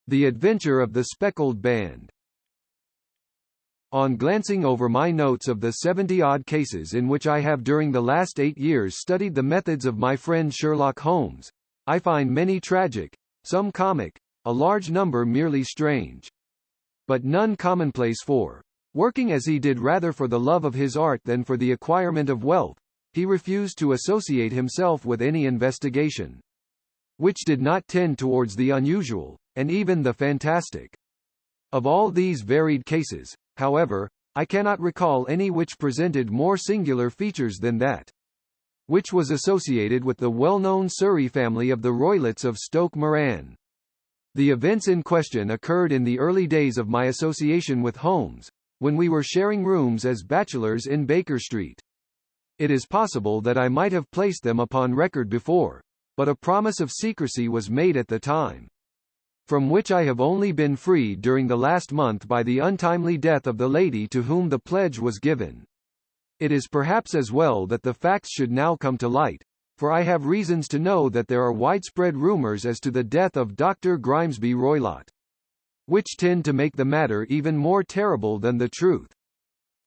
The Adventure of the Speckled Band. On glancing over my notes of the 70-odd cases in which I have during the last 8 years studied the methods of my friend Sherlock Holmes, I find many tragic, some comic, a large number merely strange. But none commonplace, for, working as he did rather for the love of his art than for the acquirement of wealth, he refused to associate himself with any investigation which did not tend towards the unusual, and even the fantastic. Of all these varied cases, however, I cannot recall any which presented more singular features than that which was associated with the well-known Surrey family of the Roylotts of Stoke Moran. The events in question occurred in the early days of my association with Holmes, when we were sharing rooms as bachelors in Baker Street. It is possible that I might have placed them upon record before, but a promise of secrecy was made at the time, from which I have only been freed during the last month by the untimely death of the lady to whom the pledge was given. It is perhaps as well that the facts should now come to light, for I have reasons to know that there are widespread rumors as to the death of Dr. Grimesby Roylott, which tend to make the matter even more terrible than the truth.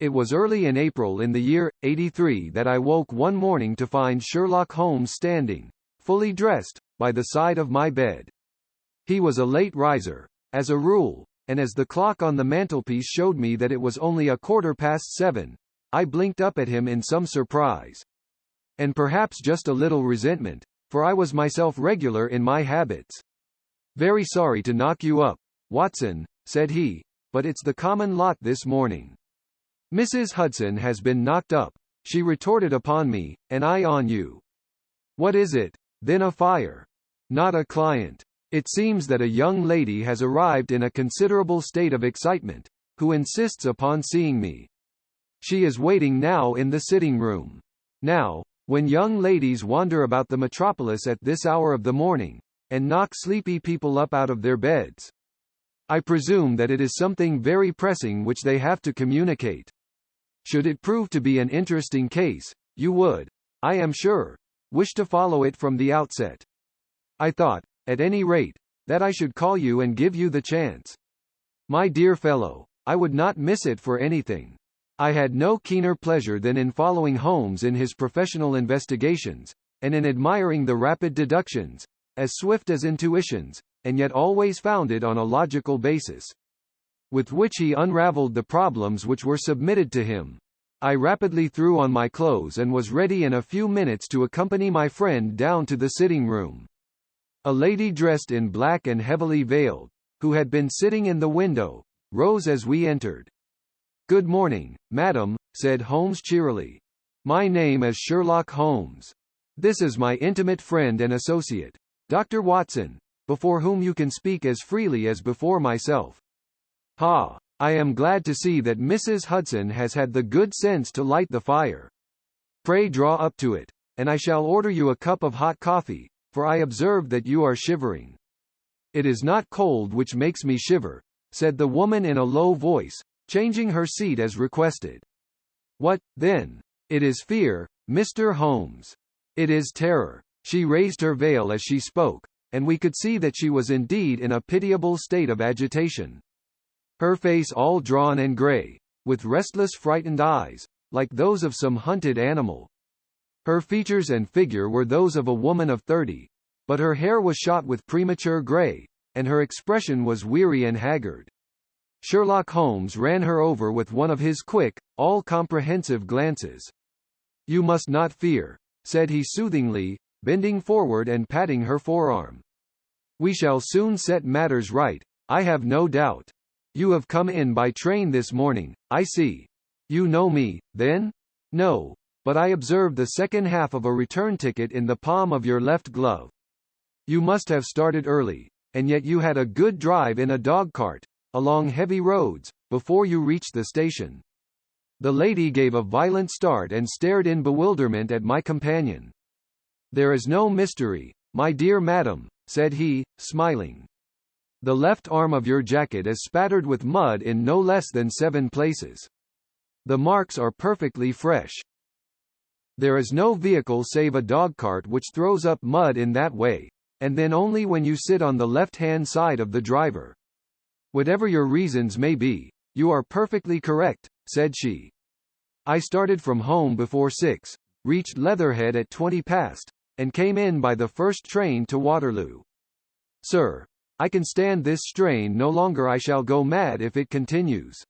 It was early in April in the year 83 that I woke one morning to find Sherlock Holmes standing, fully dressed, by the side of my bed. He was a late riser, as a rule, and as the clock on the mantelpiece showed me that it was only 7:15, I blinked up at him in some surprise, and perhaps just a little resentment, for I was myself regular in my habits. "Very sorry to knock you up, Watson," said he, "but it's the common lot this morning. Mrs. Hudson has been knocked up," she retorted upon me, "and I on you." "What is it, then? A fire?" "Not a client. It seems that a young lady has arrived in a considerable state of excitement, who insists upon seeing me. She is waiting now in the sitting room. Now, when young ladies wander about the metropolis at this hour of the morning, and knock sleepy people up out of their beds, I presume that it is something very pressing which they have to communicate. Should it prove to be an interesting case, you would, I am sure, wish to follow it from the outset. I thought, at any rate, that I should call you and give you the chance. My dear fellow, I would not miss it for anything. I had no keener pleasure than in following Holmes in his professional investigations, and in admiring the rapid deductions, as swift as intuitions, and yet always founded on a logical basis, with which he unraveled the problems which were submitted to him. I rapidly threw on my clothes and was ready in a few minutes to accompany my friend down to the sitting room. A lady dressed in black and heavily veiled, who had been sitting in the window, rose as we entered. "Good morning, madam," said Holmes cheerily. "My name is Sherlock Holmes. This is my intimate friend and associate, Dr. Watson, before whom you can speak as freely as before myself. Ha! I am glad to see that Mrs. Hudson has had the good sense to light the fire. Pray draw up to it, and I shall order you a cup of hot coffee, for I observe that you are shivering." "It is not cold which makes me shiver," said the woman in a low voice, changing her seat as requested. "What, then? It is fear, Mr. Holmes. It is terror." She raised her veil as she spoke, and we could see that she was indeed in a pitiable state of agitation. Her face all drawn and grey, with restless frightened eyes, like those of some hunted animal. Her features and figure were those of a woman of 30, but her hair was shot with premature grey, and her expression was weary and haggard. Sherlock Holmes ran her over with one of his quick, all-comprehensive glances. "You must not fear," said he soothingly, bending forward and patting her forearm. "We shall soon set matters right, I have no doubt. You have come in by train this morning, I see. You know me, then?" "No, but I observed the second half of a return ticket in the palm of your left glove. You must have started early, and yet you had a good drive in a dog-cart, along heavy roads, before you reached the station." The lady gave a violent start and stared in bewilderment at my companion. "There is no mystery, my dear madam," said he, smiling. "The left arm of your jacket is spattered with mud in no less than 7 places. The marks are perfectly fresh. There is no vehicle save a dog-cart which throws up mud in that way, and then only when you sit on the left-hand side of the driver. Whatever your reasons may be, you are perfectly correct, said she. I started from home before 6, reached Leatherhead at 20 past, and came in by the first train to Waterloo. Sir, I can stand this strain no longer. I shall go mad if it continues.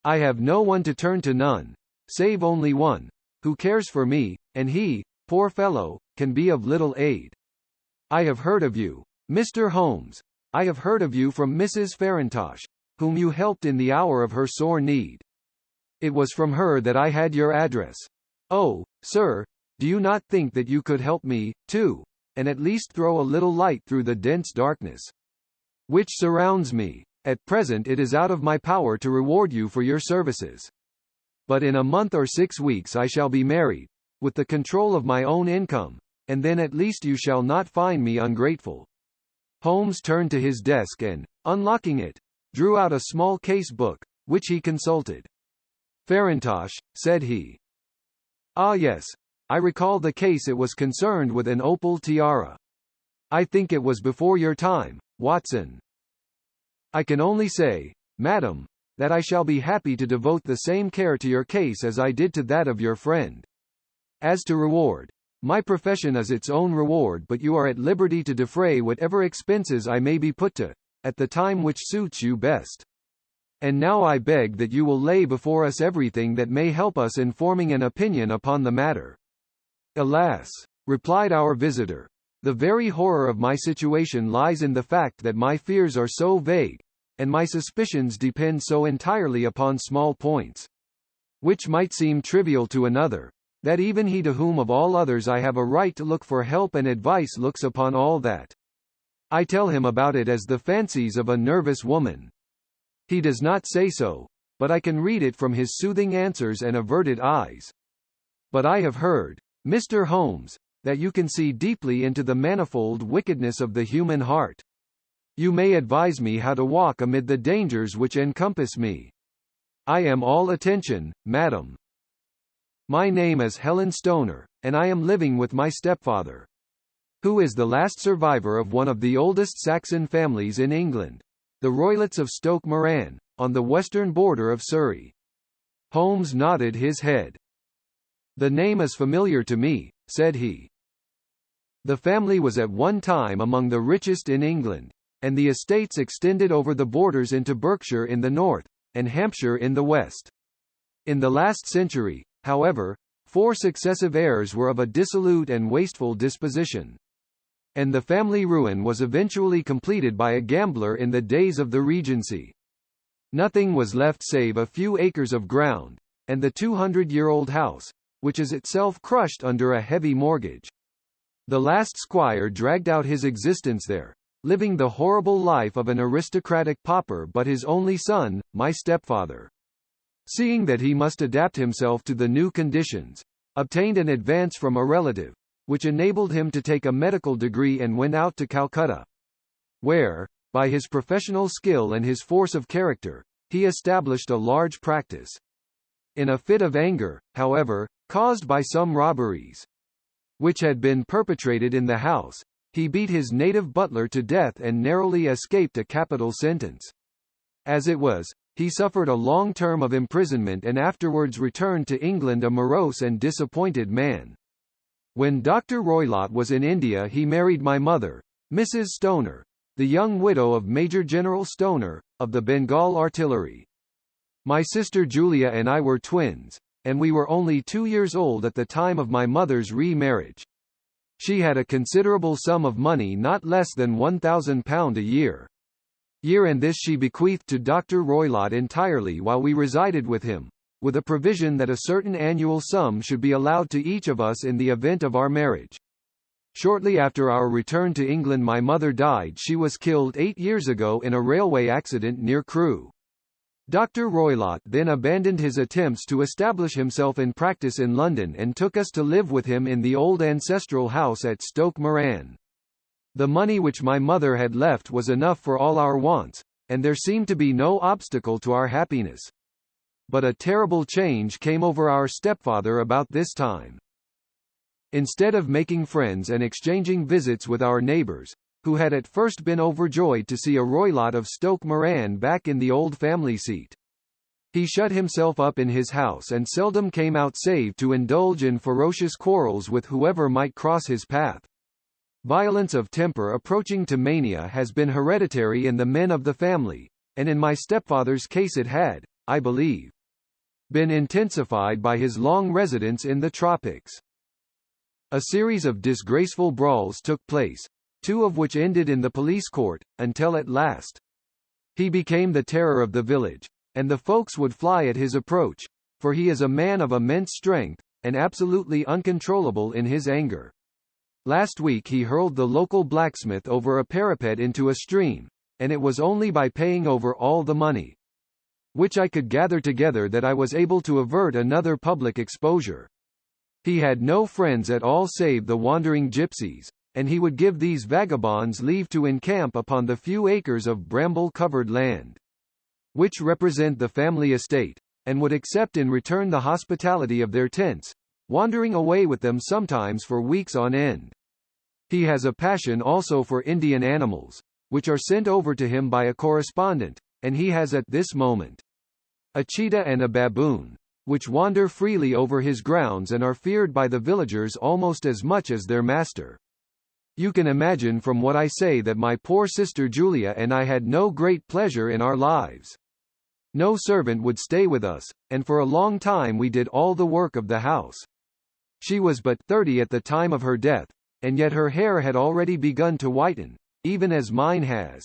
I have no one to turn to, none, save only one, who cares for me, and he, poor fellow, can be of little aid. I have heard of you, Mr. Holmes. I have heard of you from Mrs. Farintosh, whom you helped in the hour of her sore need. It was from her that I had your address. Oh, sir, do you not think that you could help me, too, and at least throw a little light through the dense darkness which surrounds me? At present it is out of my power to reward you for your services. But in a month or 6 weeks I shall be married, with the control of my own income, and then at least you shall not find me ungrateful. Holmes turned to his desk and, unlocking it, drew out a small case book, which he consulted. Farintosh, said he. Ah yes, I recall the case. It was concerned with an opal tiara. I think it was before your time, Watson. I can only say, madam, that I shall be happy to devote the same care to your case as I did to that of your friend. As to reward, my profession is its own reward, but you are at liberty to defray whatever expenses I may be put to, at the time which suits you best. And now I beg that you will lay before us everything that may help us in forming an opinion upon the matter. Alas, replied our visitor, the very horror of my situation lies in the fact that my fears are so vague, and my suspicions depend so entirely upon small points, which might seem trivial to another, that even he to whom of all others I have a right to look for help and advice looks upon all that. I tell him about it as the fancies of a nervous woman. He does not say so, but I can read it from his soothing answers and averted eyes. But I have heard, Mr. Holmes, that you can see deeply into the manifold wickedness of the human heart. You may advise me how to walk amid the dangers which encompass me. I am all attention, madam. My name is Helen Stoner, and I am living with my stepfather, who is the last survivor of one of the oldest Saxon families in England, the Roylotts of Stoke Moran, on the western border of Surrey. Holmes nodded his head. The name is familiar to me, said he. The family was at one time among the richest in England, and the estates extended over the borders into Berkshire in the north, and Hampshire in the west. In the last century, however, 4 successive heirs were of a dissolute and wasteful disposition, and the family ruin was eventually completed by a gambler in the days of the Regency. Nothing was left save a few acres of ground, and the 200-year-old house, which is itself crushed under a heavy mortgage. The last squire dragged out his existence there, living the horrible life of an aristocratic pauper, but his only son, my stepfather, seeing that he must adapt himself to the new conditions, obtained an advance from a relative, which enabled him to take a medical degree and went out to Calcutta, where, by his professional skill and his force of character, he established a large practice. In a fit of anger, however, caused by some robberies which had been perpetrated in the house, he beat his native butler to death and narrowly escaped a capital sentence. As it was, he suffered a long term of imprisonment and afterwards returned to England a morose and disappointed man. When Dr. Roylott was in India, he married my mother, Mrs. Stoner, the young widow of Major General Stoner, of the Bengal Artillery. My sister Julia and I were twins, and we were only 2 years old at the time of my mother's remarriage. She had a considerable sum of money, not less than £1,000 a year, and this she bequeathed to Dr. Roylott entirely while we resided with him, with a provision that a certain annual sum should be allowed to each of us in the event of our marriage. Shortly after our return to England my mother died. She was killed 8 years ago in a railway accident near Crewe. Dr. Roylott then abandoned his attempts to establish himself in practice in London and took us to live with him in the old ancestral house at Stoke Moran. The money which my mother had left was enough for all our wants, and there seemed to be no obstacle to our happiness. But a terrible change came over our stepfather about this time. Instead of making friends and exchanging visits with our neighbors, who had at first been overjoyed to see a Roylott of Stoke Moran back in the old family seat, he shut himself up in his house and seldom came out save to indulge in ferocious quarrels with whoever might cross his path. Violence of temper approaching to mania has been hereditary in the men of the family, and in my stepfather's case it had, I believe, been intensified by his long residence in the tropics. A series of disgraceful brawls took place, 2 of which ended in the police court, until at last he became the terror of the village, and the folks would fly at his approach, for he is a man of immense strength, and absolutely uncontrollable in his anger. Last week he hurled the local blacksmith over a parapet into a stream, and it was only by paying over all the money which I could gather together that I was able to avert another public exposure. He had no friends at all save the wandering gypsies, and he would give these vagabonds leave to encamp upon the few acres of bramble-covered land which represent the family estate, and would accept in return the hospitality of their tents, wandering away with them sometimes for weeks on end. He has a passion also for Indian animals, which are sent over to him by a correspondent, and he has at this moment a cheetah and a baboon, which wander freely over his grounds and are feared by the villagers almost as much as their master. You can imagine from what I say that my poor sister Julia and I had no great pleasure in our lives. No servant would stay with us, and for a long time we did all the work of the house. She was but 30 at the time of her death, and yet her hair had already begun to whiten, even as mine has.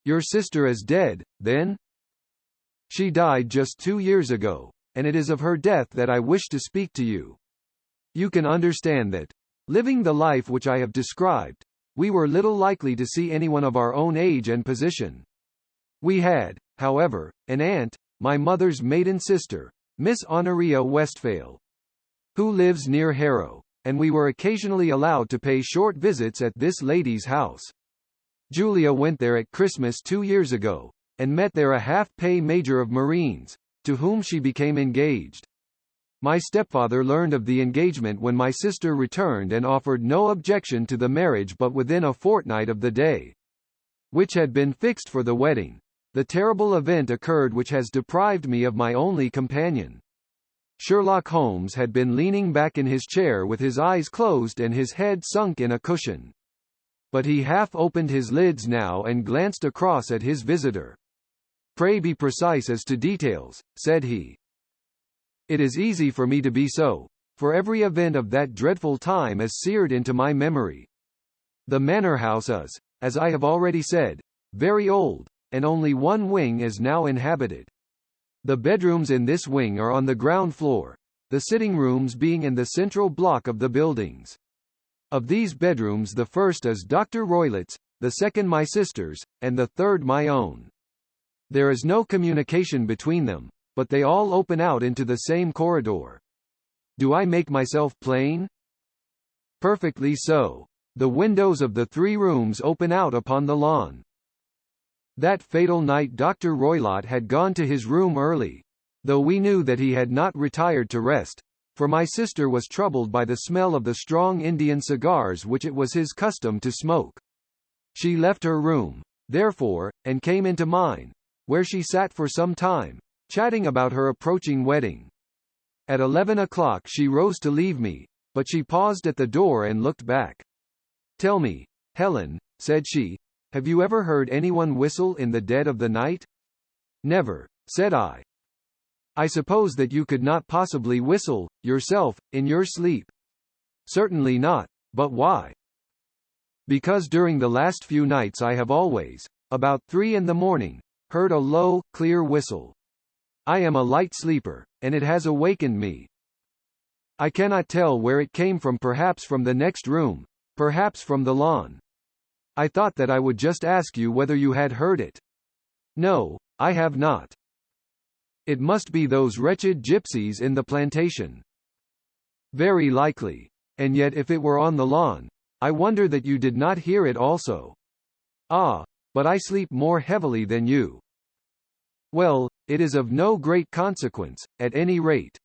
Your sister is dead, then? She died just 2 years ago, and it is of her death that I wish to speak to you. You can understand that, living the life which I have described, we were little likely to see anyone of our own age and position. We had, however, an aunt, my mother's maiden sister, Miss Honoria Westphale, who lives near Harrow, and we were occasionally allowed to pay short visits at this lady's house. Julia went there at Christmas 2 years ago, and met there a half-pay major of Marines, to whom she became engaged. My stepfather learned of the engagement when my sister returned and offered no objection to the marriage, but within a fortnight of the day which had been fixed for the wedding, the terrible event occurred which has deprived me of my only companion. Sherlock Holmes had been leaning back in his chair with his eyes closed and his head sunk in a cushion. But he half opened his lids now and glanced across at his visitor. "Pray be precise as to details," said he. "It is easy for me to be so, for every event of that dreadful time is seared into my memory. The manor house is, as I have already said, very old, and only one wing is now inhabited. The bedrooms in this wing are on the ground floor, the sitting rooms being in the central block of the buildings. Of these bedrooms the first is Dr. Roylott's, the second my sister's, and the third my own. There is no communication between them, but they all open out into the same corridor. Do I make myself plain?" "Perfectly so. The windows of the 3 rooms open out upon the lawn." That fatal night Dr. Roylott had gone to his room early, though we knew that he had not retired to rest, for my sister was troubled by the smell of the strong Indian cigars which it was his custom to smoke. She left her room, therefore, and came into mine, where she sat for some time, chatting about her approaching wedding. At 11 o'clock she rose to leave me, but she paused at the door and looked back. "Tell me, Helen," said she, "have you ever heard anyone whistle in the dead of the night?" "Never," said I. "I suppose that you could not possibly whistle, yourself, in your sleep?" "Certainly not, but why?" "Because during the last few nights I have always, about 3 in the morning, heard a low, clear whistle. I am a light sleeper, and it has awakened me. I cannot tell where it came from, perhaps from the next room, perhaps from the lawn. I thought that I would just ask you whether you had heard it." "No, I have not." "It must be those wretched gypsies in the plantation." "Very likely. And yet if it were on the lawn, I wonder that you did not hear it also." "Ah, but I sleep more heavily than you." "Well, it is of no great consequence, at any rate."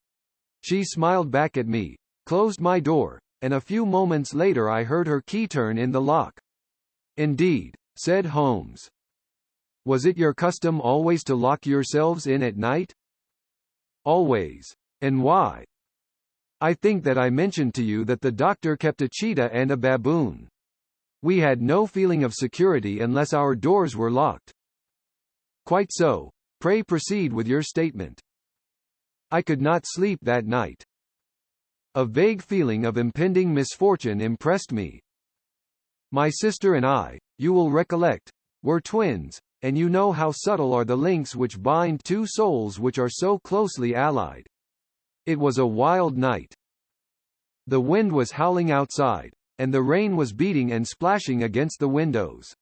She smiled back at me, closed my door, and a few moments later I heard her key turn in the lock. Indeed, said Holmes. Was it your custom always to lock yourselves in at night? Always. And why? I think that I mentioned to you that the doctor kept a cheetah and a baboon. We had no feeling of security unless our doors were locked. Quite so. Pray proceed with your statement. I could not sleep that night. A vague feeling of impending misfortune impressed me. My sister and I, you will recollect, were twins, and you know how subtle are the links which bind two souls which are so closely allied. It was a wild night. The wind was howling outside, and the rain was beating and splashing against the windows.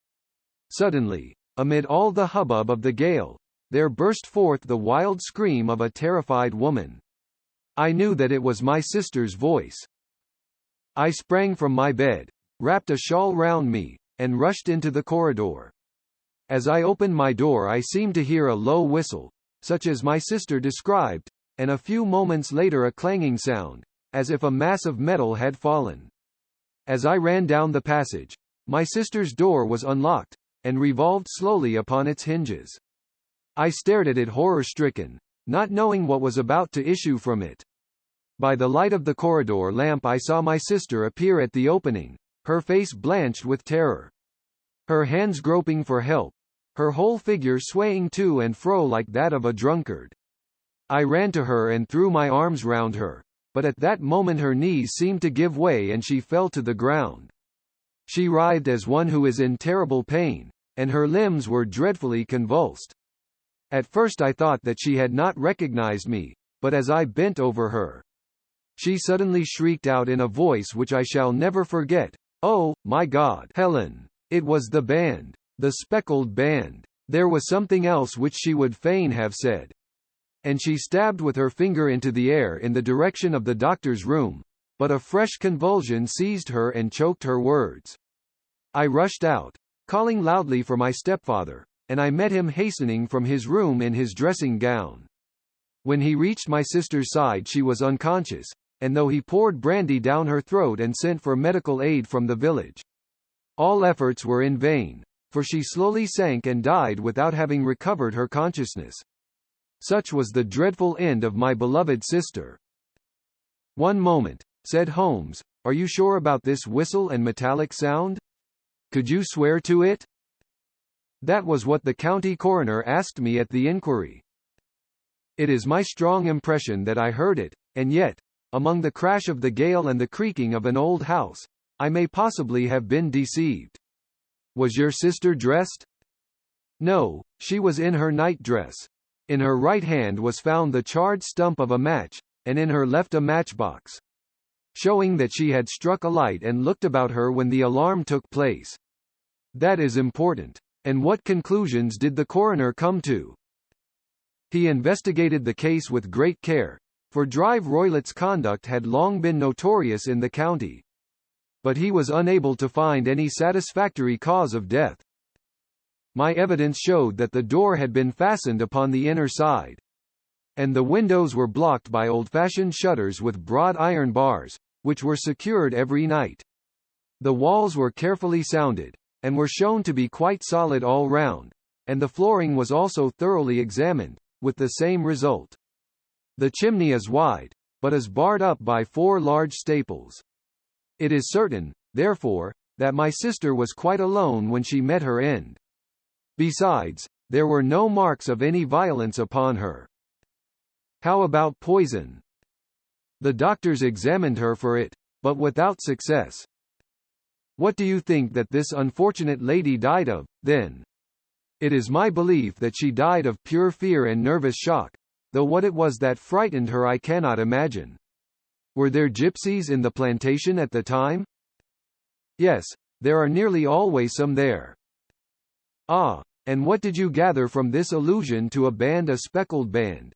Suddenly, amid all the hubbub of the gale, there burst forth the wild scream of a terrified woman. I knew that it was my sister's voice. I sprang from my bed, wrapped a shawl round me, and rushed into the corridor. As I opened my door I seemed to hear a low whistle, such as my sister described, and a few moments later a clanging sound, as if a mass of metal had fallen. As I ran down the passage, my sister's door was unlocked, and revolved slowly upon its hinges. I stared at it horror-stricken, not knowing what was about to issue from it. By the light of the corridor lamp I saw my sister appear at the opening, her face blanched with terror. Her hands groping for help, her whole figure swaying to and fro like that of a drunkard. I ran to her and threw my arms round her, but at that moment her knees seemed to give way and she fell to the ground. She writhed as one who is in terrible pain, and her limbs were dreadfully convulsed. At first I thought that she had not recognized me, but as I bent over her, she suddenly shrieked out in a voice which I shall never forget, "Oh, my God, Helen!" It was the band. The Speckled band. There was something else which she would fain have said. And she stabbed with her finger into the air in the direction of the doctor's room, but a fresh convulsion seized her and choked her words. I rushed out, calling loudly for my stepfather, and I met him hastening from his room in his dressing gown. When he reached my sister's side she was unconscious, and though he poured brandy down her throat and sent for medical aid from the village, all efforts were in vain, for she slowly sank and died without having recovered her consciousness. Such was the dreadful end of my beloved sister. One moment, said Holmes, are you sure about this whistle and metallic sound? Could you swear to it? That was what the county coroner asked me at the inquiry. It is my strong impression that I heard it, and yet, among the crash of the gale and the creaking of an old house, I may possibly have been deceived. Was your sister dressed? No, she was in her night-dress. In her right hand was found the charred stump of a match, and in her left a matchbox, showing that she had struck a light and looked about her when the alarm took place. That is important. And what conclusions did the coroner come to? He investigated the case with great care, for Drive Roylett's conduct had long been notorious in the county. But he was unable to find any satisfactory cause of death. My evidence showed that the door had been fastened upon the inner side, and the windows were blocked by old-fashioned shutters with broad iron bars, which were secured every night. The walls were carefully sounded, and were shown to be quite solid all round, and the flooring was also thoroughly examined, with the same result. The chimney is wide, but is barred up by 4 large staples. It is certain, therefore, that my sister was quite alone when she met her end. Besides, there were no marks of any violence upon her. How about poison? The doctors examined her for it, but without success. What do you think that this unfortunate lady died of, then? It is my belief that she died of pure fear and nervous shock, though what it was that frightened her I cannot imagine. Were there gypsies in the plantation at the time? Yes, there are nearly always some there. Ah, and what did you gather from this allusion to a speckled band?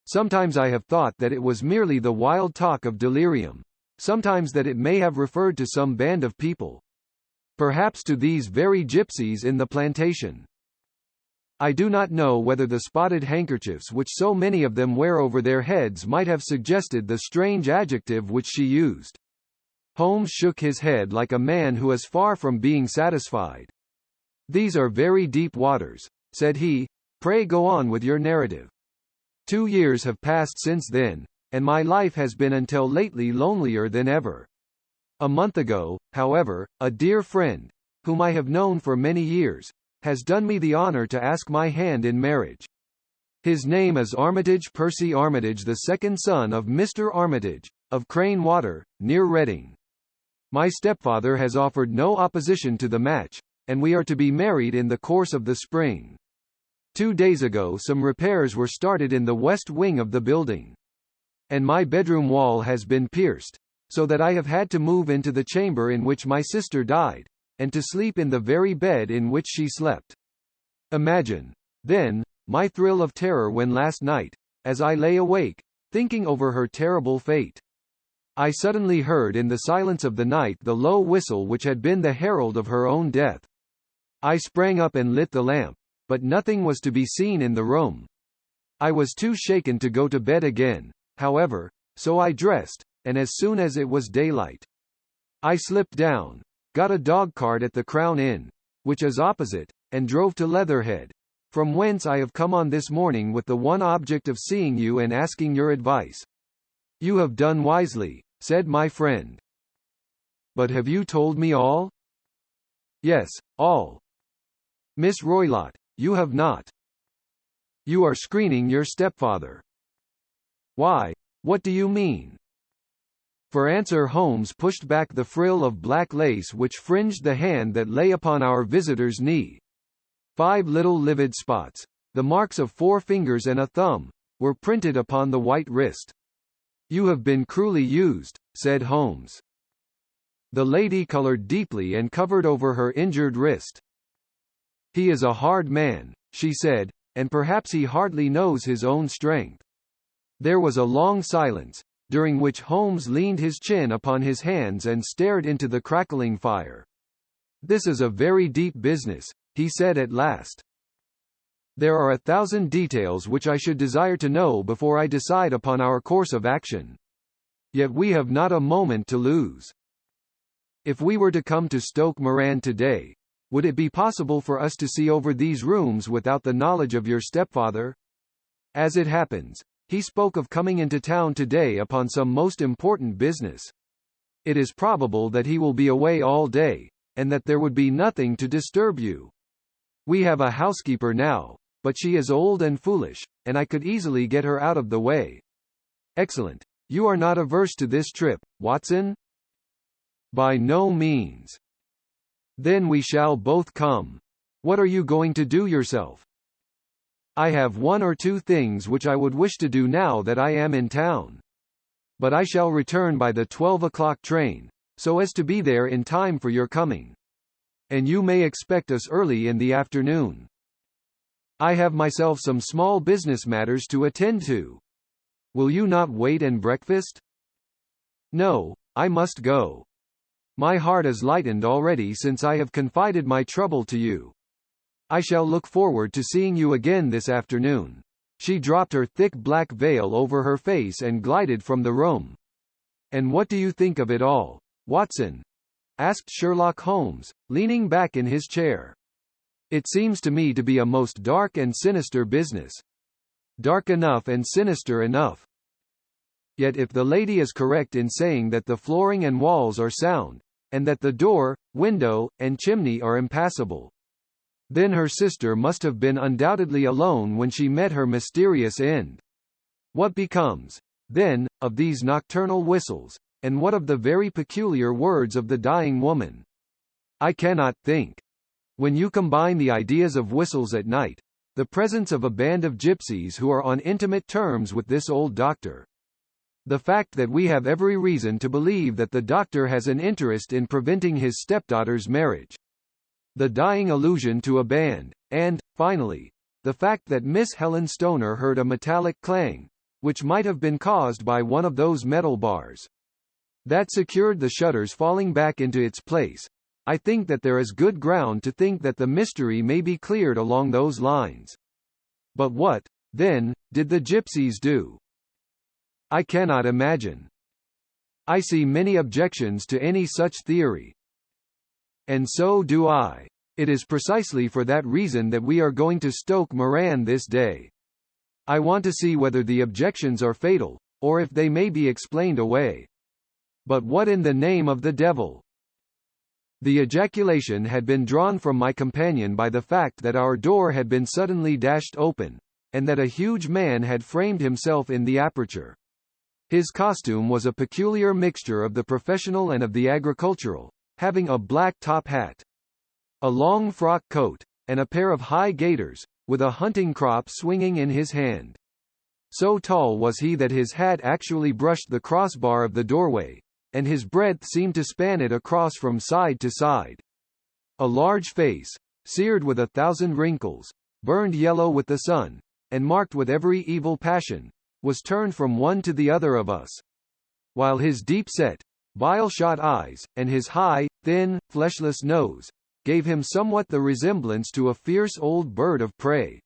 Sometimes I have thought that it was merely the wild talk of delirium, sometimes that it may have referred to some band of people. Perhaps to these very gypsies in the plantation. I do not know whether the spotted handkerchiefs which so many of them wear over their heads might have suggested the strange adjective which she used. Holmes shook his head like a man who is far from being satisfied. "These are very deep waters," said he. "Pray go on with your narrative." 2 years have passed since then, and my life has been until lately lonelier than ever. A month ago, however, a dear friend, whom I have known for many years, has done me the honor to ask my hand in marriage. His name is Armitage Percy Armitage, the second son of Mr. Armitage, of Crane Water, near Reading. My stepfather has offered no opposition to the match, and we are to be married in the course of the spring. 2 days ago some repairs were started in the west wing of the building, and my bedroom wall has been pierced, so that I have had to move into the chamber in which my sister died, and to sleep in the very bed in which she slept. Imagine, then, my thrill of terror when last night, as I lay awake, thinking over her terrible fate, I suddenly heard in the silence of the night the low whistle which had been the herald of her own death. I sprang up and lit the lamp, but nothing was to be seen in the room. I was too shaken to go to bed again, however, so I dressed, and as soon as it was daylight, I slipped down, got a dog-cart at the Crown Inn, which is opposite, and drove to Leatherhead, from whence I have come on this morning with the one object of seeing you and asking your advice. You have done wisely, said my friend. But have you told me all? Yes, all. Miss Roylott, you have not. You are screening your stepfather. Why, what do you mean? For answer Holmes pushed back the frill of black lace which fringed the hand that lay upon our visitor's knee. 5 little livid spots, the marks of 4 fingers and a thumb, were printed upon the white wrist. You have been cruelly used, said Holmes. The lady colored deeply and covered over her injured wrist. He is a hard man, she said, and perhaps he hardly knows his own strength. There was a long silence, during which Holmes leaned his chin upon his hands and stared into the crackling fire. This is a very deep business, he said at last. There are 1,000 details which I should desire to know before I decide upon our course of action. Yet we have not a moment to lose. If we were to come to Stoke Moran today, would it be possible for us to see over these rooms without the knowledge of your stepfather? As it happens, he spoke of coming into town today upon some most important business. It is probable that he will be away all day, and that there would be nothing to disturb you. We have a housekeeper now, but she is old and foolish, and I could easily get her out of the way. Excellent. You are not averse to this trip, Watson? By no means. Then we shall both come. What are you going to do yourself? I have 1 or 2 things which I would wish to do now that I am in town. But I shall return by the 12 o'clock train, so as to be there in time for your coming. And you may expect us early in the afternoon. I have myself some small business matters to attend to. Will you not wait and breakfast? No, I must go. My heart is lightened already since I have confided my trouble to you. I shall look forward to seeing you again this afternoon. She dropped her thick black veil over her face and glided from the room. And what do you think of it all, Watson? Asked Sherlock Holmes, leaning back in his chair. It seems to me to be a most dark and sinister business. Dark enough and sinister enough. Yet if the lady is correct in saying that the flooring and walls are sound, and that the door, window, and chimney are impassable, then her sister must have been undoubtedly alone when she met her mysterious end. What becomes, then, of these nocturnal whistles, and what of the very peculiar words of the dying woman? I cannot think. When you combine the ideas of whistles at night, the presence of a band of gypsies who are on intimate terms with this old doctor, the fact that we have every reason to believe that the doctor has an interest in preventing his stepdaughter's marriage, the dying allusion to a band, and, finally, the fact that Miss Helen Stoner heard a metallic clang, which might have been caused by one of those metal bars that secured the shutters falling back into its place, I think that there is good ground to think that the mystery may be cleared along those lines. But what, then, did the gypsies do? I cannot imagine. I see many objections to any such theory. And so do I. It is precisely for that reason that we are going to Stoke Moran this day. I want to see whether the objections are fatal, or if they may be explained away. But what in the name of the devil? The ejaculation had been drawn from my companion by the fact that our door had been suddenly dashed open, and that a huge man had framed himself in the aperture. His costume was a peculiar mixture of the professional and of the agricultural, having a black top hat, a long frock coat, and a pair of high gaiters, with a hunting crop swinging in his hand. So tall was he that his hat actually brushed the crossbar of the doorway, and his breadth seemed to span it across from side to side. A large face, seared with 1,000 wrinkles, burned yellow with the sun, and marked with every evil passion, was turned from one to the other of us, while his deep-set, bile-shot eyes, and his high, thin, fleshless nose, gave him somewhat the resemblance to a fierce old bird of prey.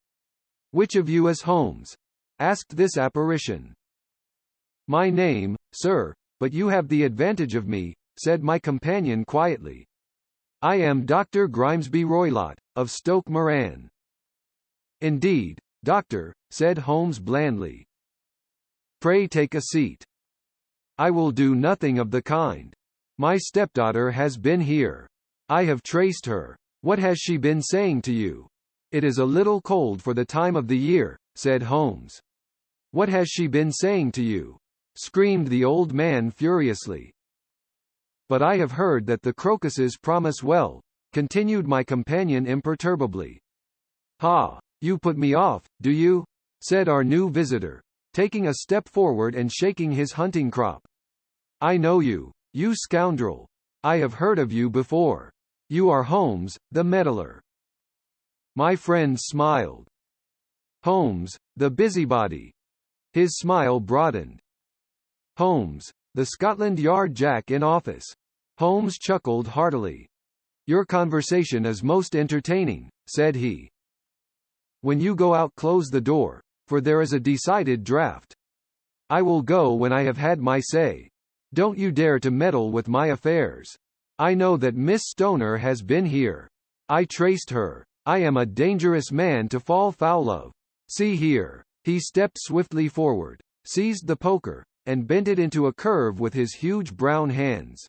"Which of you is Holmes?" asked this apparition. "My name, sir, but you have the advantage of me," said my companion quietly. "I am Dr. Grimesby Roylott, of Stoke Moran." "Indeed, doctor," said Holmes blandly. "Pray take a seat." "I will do nothing of the kind. My stepdaughter has been here. I have traced her. What has she been saying to you?" "It is a little cold for the time of the year," said Holmes. "What has she been saying to you?" screamed the old man furiously. "But I have heard that the crocuses promise well," continued my companion imperturbably. "Ha! You put me off, do you?" said our new visitor, taking a step forward and shaking his hunting crop. "I know you, you scoundrel. I have heard of you before. You are Holmes, the meddler." My friend smiled. "Holmes, the busybody." His smile broadened. "Holmes, the Scotland Yard Jack in office." Holmes chuckled heartily. "Your conversation is most entertaining," said he. "When you go out close the door, for there is a decided draught. I will go when I have had my say. Don't you dare to meddle with my affairs. I know that Miss Stoner has been here. I traced her. I am a dangerous man to fall foul of. See here." He stepped swiftly forward, seized the poker, and bent it into a curve with his huge brown hands.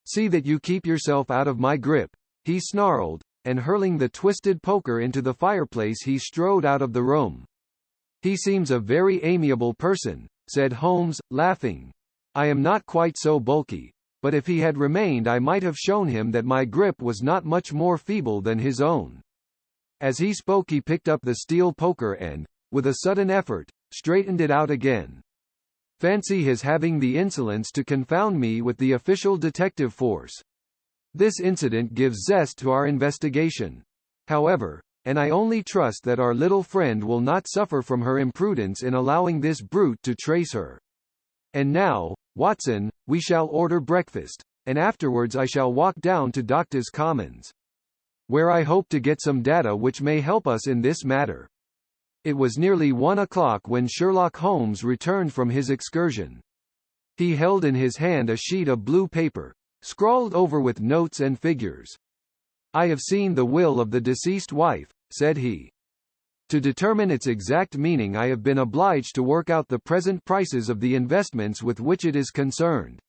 "See that you keep yourself out of my grip," he snarled, and hurling the twisted poker into the fireplace he strode out of the room. "He seems a very amiable person," said Holmes, laughing. "I am not quite so bulky, but if he had remained I might have shown him that my grip was not much more feeble than his own." As he spoke he picked up the steel poker and, with a sudden effort, straightened it out again. Fancy his having the insolence to confound me with the official detective force. This incident gives zest to our investigation. However, and I only trust that our little friend will not suffer from her imprudence in allowing this brute to trace her. And now, Watson, we shall order breakfast, and afterwards I shall walk down to Doctors' Commons, where I hope to get some data which may help us in this matter. It was nearly 1 o'clock when Sherlock Holmes returned from his excursion. He held in his hand a sheet of blue paper, scrawled over with notes and figures. "I have seen the will of the deceased wife," said he. "To determine its exact meaning I have been obliged to work out the present prices of the investments with which it is concerned.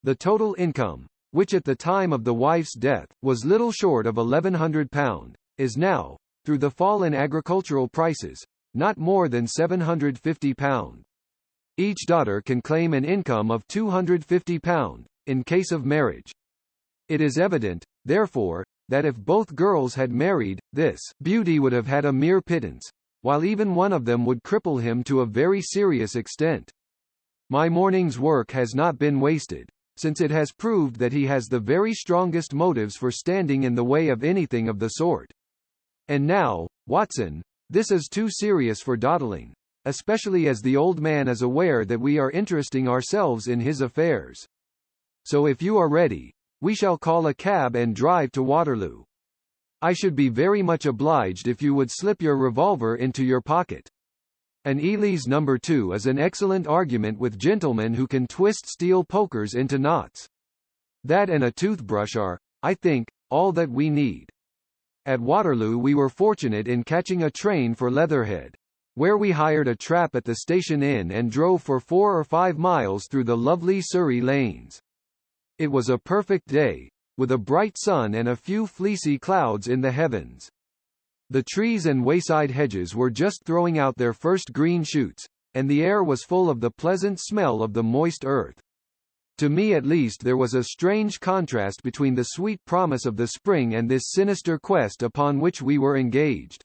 The total income, which at the time of the wife's death, was little short of £1,100, is now, through the fall in agricultural prices, not more than £750. Each daughter can claim an income of £250, in case of marriage. It is evident, therefore, that if both girls had married, this beauty would have had a mere pittance, while even one of them would cripple him to a very serious extent. My morning's work has not been wasted, since it has proved that he has the very strongest motives for standing in the way of anything of the sort. And now, Watson, this is too serious for dawdling, especially as the old man is aware that we are interesting ourselves in his affairs. So if you are ready, we shall call a cab and drive to Waterloo. I should be very much obliged if you would slip your revolver into your pocket." An Ely's number 2 is an excellent argument with gentlemen who can twist steel pokers into knots. That and a toothbrush are, I think, all that we need. At Waterloo we were fortunate in catching a train for Leatherhead, where we hired a trap at the station inn and drove for 4 or 5 miles through the lovely Surrey lanes. It was a perfect day, with a bright sun and a few fleecy clouds in the heavens. The trees and wayside hedges were just throwing out their first green shoots, and the air was full of the pleasant smell of the moist earth. To me at least there was a strange contrast between the sweet promise of the spring and this sinister quest upon which we were engaged.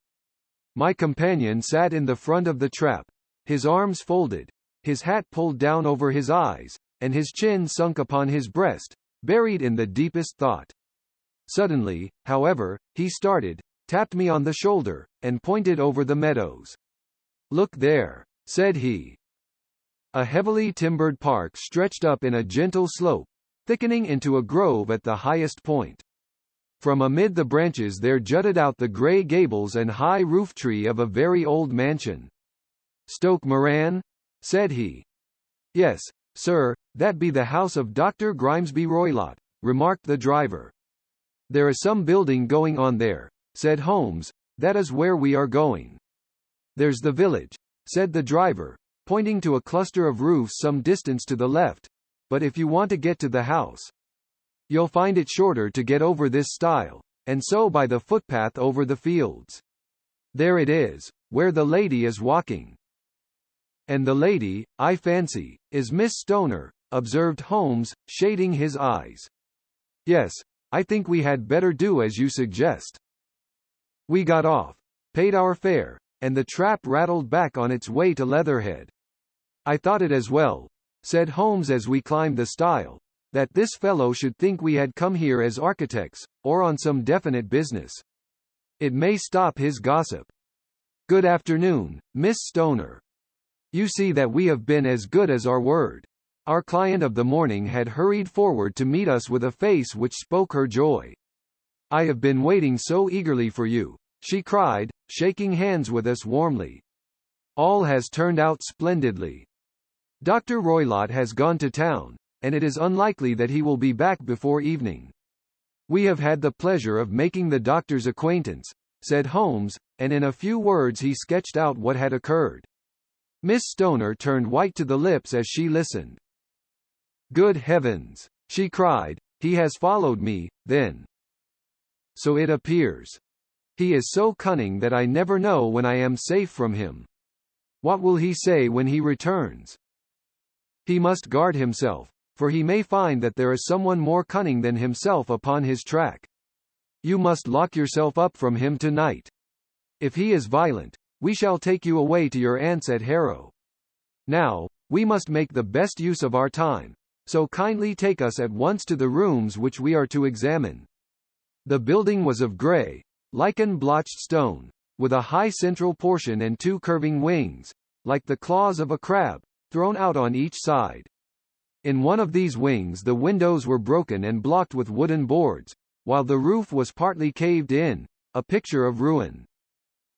My companion sat in the front of the trap, his arms folded, his hat pulled down over his eyes, and his chin sunk upon his breast, buried in the deepest thought. Suddenly, however, he started, tapped me on the shoulder, and pointed over the meadows. "Look there," said he. A heavily timbered park stretched up in a gentle slope, thickening into a grove at the highest point. From amid the branches there jutted out the grey gables and high roof tree of a very old mansion. "Stoke Moran?" said he. "Yes, sir, that be the house of Dr. Grimesby Roylott," remarked the driver. "There is some building going on there," said Holmes, "that is where we are going." "There's the village," said the driver, pointing to a cluster of roofs some distance to the left, "but if you want to get to the house, you'll find it shorter to get over this stile, and so by the footpath over the fields. There it is, where the lady is walking." "And the lady, I fancy, is Miss Stoner," observed Holmes, shading his eyes. "Yes, I think we had better do as you suggest." We got off, paid our fare, and the trap rattled back on its way to Leatherhead. "I thought it as well," said Holmes as we climbed the stile, "that this fellow should think we had come here as architects, or on some definite business. It may stop his gossip. Good afternoon, Miss Stoner. You see that we have been as good as our word." Our client of the morning had hurried forward to meet us with a face which spoke her joy. "I have been waiting so eagerly for you," she cried, shaking hands with us warmly. "All has turned out splendidly. Dr. Roylott has gone to town, and it is unlikely that he will be back before evening. We have had the pleasure of making the doctor's acquaintance," said Holmes, and in a few words he sketched out what had occurred. Miss Stoner turned white to the lips as she listened. "Good heavens!" she cried, "he has followed me, then. So it appears. He is so cunning that I never know when I am safe from him. What will he say when he returns? He must guard himself, for he may find that there is someone more cunning than himself upon his track. You must lock yourself up from him tonight. If he is violent, we shall take you away to your aunt's at Harrow. Now, we must make the best use of our time, so kindly take us at once to the rooms which we are to examine." The building was of grey, lichen-blotched stone, with a high central portion and 2 curving wings, like the claws of a crab, thrown out on each side. In one of these wings the windows were broken and blocked with wooden boards, while the roof was partly caved in, a picture of ruin.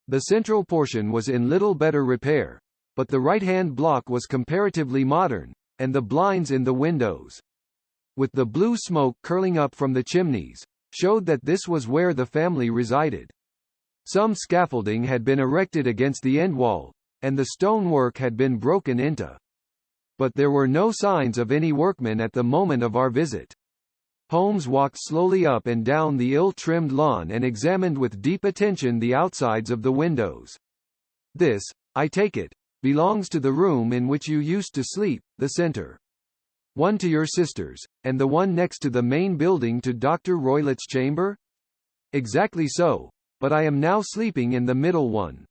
The central portion was in little better repair, but the right-hand block was comparatively modern, and the blinds in the windows, with the blue smoke curling up from the chimneys, showed that this was where the family resided. Some scaffolding had been erected against the end wall, and the stonework had been broken into. But there were no signs of any workmen at the moment of our visit. Holmes walked slowly up and down the ill-trimmed lawn and examined with deep attention the outsides of the windows. "This, I take it, belongs to the room in which you used to sleep, the centre. One to your sisters, and the one next to the main building to Dr. Roylott's chamber?" "Exactly so, but I am now sleeping in the middle one.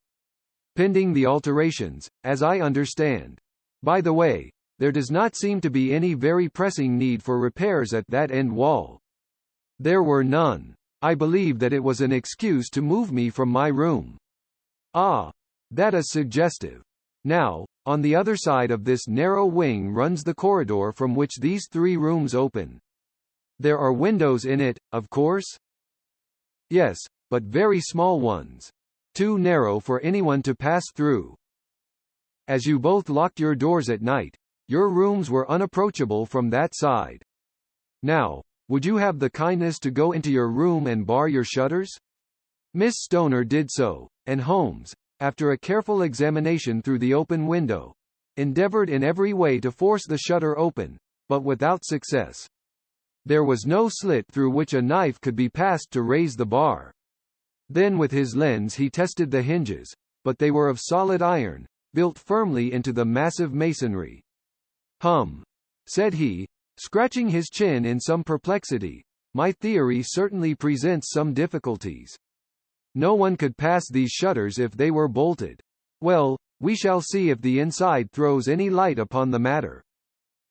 Pending the alterations, as I understand. By the way, there does not seem to be any very pressing need for repairs at that end wall." "There were none. I believe that it was an excuse to move me from my room." "Ah, that is suggestive. Now, on the other side of this narrow wing runs the corridor from which these 3 rooms open. There are windows in it, of course?" "Yes, but very small ones. Too narrow for anyone to pass through." As you both locked your doors at night, your rooms were unapproachable from that side. Now, would you have the kindness to go into your room and bar your shutters? Miss Stoner did so, and Holmes, after a careful examination through the open window, endeavored in every way to force the shutter open, but without success. There was no slit through which a knife could be passed to raise the bar. Then with his lens he tested the hinges, but they were of solid iron, built firmly into the massive masonry. Said he, scratching his chin in some perplexity, my theory certainly presents some difficulties. No one could pass these shutters if they were bolted. Well, we shall see if the inside throws any light upon the matter.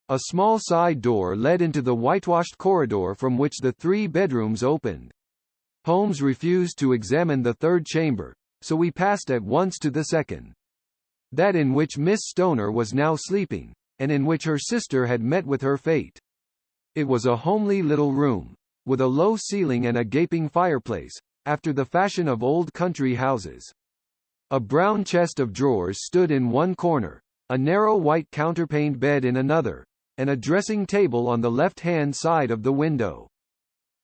A small side door led into the whitewashed corridor from which the 3 bedrooms opened. Holmes refused to examine the third chamber, so we passed at once to the second. That in which Miss Stoner was now sleeping, and in which her sister had met with her fate. It was a homely little room, with a low ceiling and a gaping fireplace, after the fashion of old country houses. A brown chest of drawers stood in one corner, a narrow white counterpaned bed in another, and a dressing table on the left-hand side of the window.